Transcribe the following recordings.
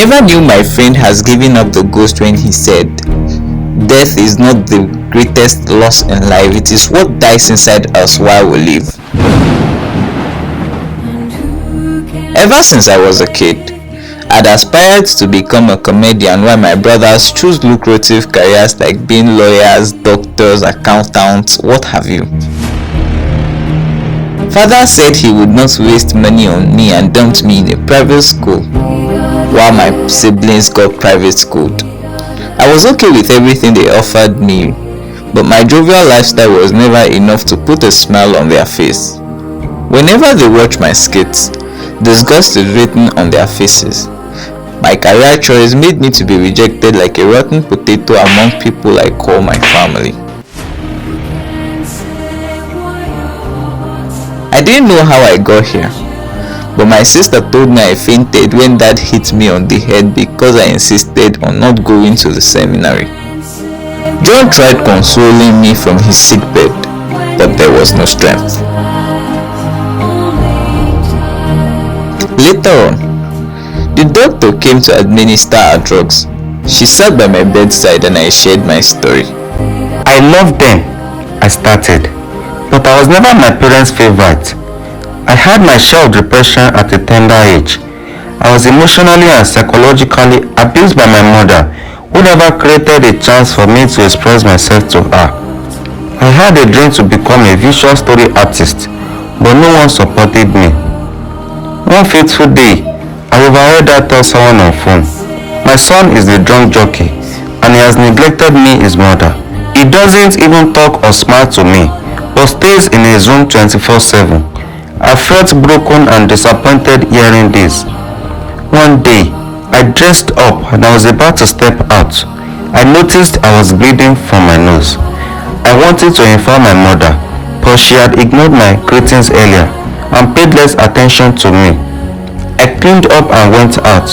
never knew my friend has given up the ghost when he said, "Death is not the greatest loss in life, it is what dies inside us while we live." Ever since I was a kid, I'd aspired to become a comedian while my brothers chose lucrative careers like being lawyers, doctors, accountants, what have you. Father said he would not waste money on me and dumped me in a private school while my siblings got private schooled. I was okay with everything they offered me, but my jovial lifestyle was never enough to put a smile on their face. Whenever they watch my skits, disgust is written on their faces. My career choice made me to be rejected like a rotten potato among people I call my family. I didn't know how I got here, but my sister told me I fainted when Dad hit me on the head because I insisted on not going to the seminary. John tried consoling me from his sickbed, but there was no strength. Later on, the doctor came to administer our drugs. She sat by my bedside and I shared my story. I loved them, I started, but I was never my parents' favorite. I had my share of depression at a tender age. I was emotionally and psychologically abused by my mother, who never created a chance for me to express myself to her. I had a dream to become a visual story artist, but no one supported me. One fateful day, I overheard her tell someone on phone, "My son is a drunk jockey and he has neglected me, his mother. He doesn't even talk or smile to me, but stays in his room 24/7. I felt broken and disappointed hearing this. One day, I dressed up and I was about to step out. I noticed I was bleeding from my nose. I wanted to inform my mother, but she had ignored my greetings earlier and paid less attention to me. I cleaned up and went out.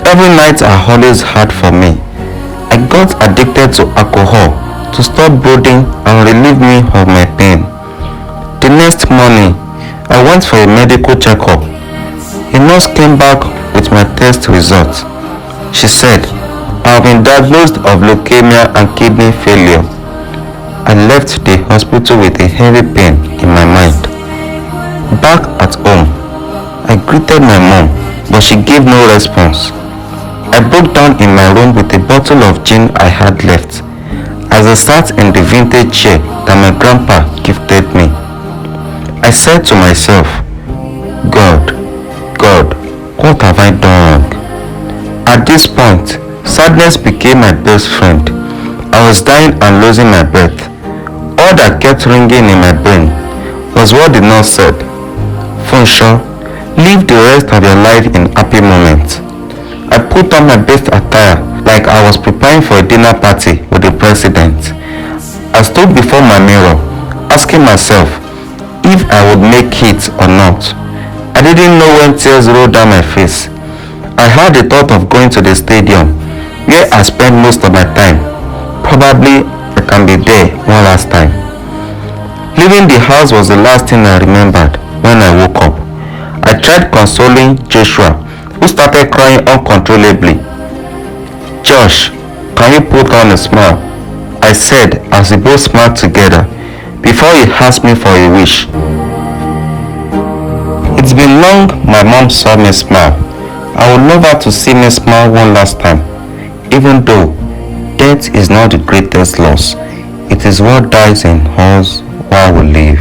Every night I always had for me. I got addicted to alcohol to stop brooding and relieve me of my pain. The next morning, I went for a medical checkup. A nurse came back with my test results. She said, "I have been diagnosed of leukemia and kidney failure." I left the hospital with a heavy pain in my mind. Back at home, I greeted my mom, but she gave no response. I broke down in my room with a bottle of gin I had left, as I sat in the vintage chair that my grandpa gifted me. I said to myself, God, what have I done wrong?" At this point, sadness became my best friend. I was dying and losing my breath. All that kept ringing in my brain was what the nurse said, "Funshaw, live the rest of your life in happy moments." I put on my best attire like I was preparing for a dinner party with the president. I stood before my mirror, asking myself if I would make it or not. I didn't know when tears rolled down my face. I had the thought of going to the stadium, where I spent most of my time. Probably I can be there one last time. Leaving the house was the last thing I remembered when I woke up. I tried consoling Joshua, who started crying uncontrollably. "Josh, can you put on a smile?" I said as we both smiled together before he asked me for a wish. It's been long my mom saw me smile. I would love her to see me smile one last time. Even though death is not the greatest loss, it is what dies in us while we live.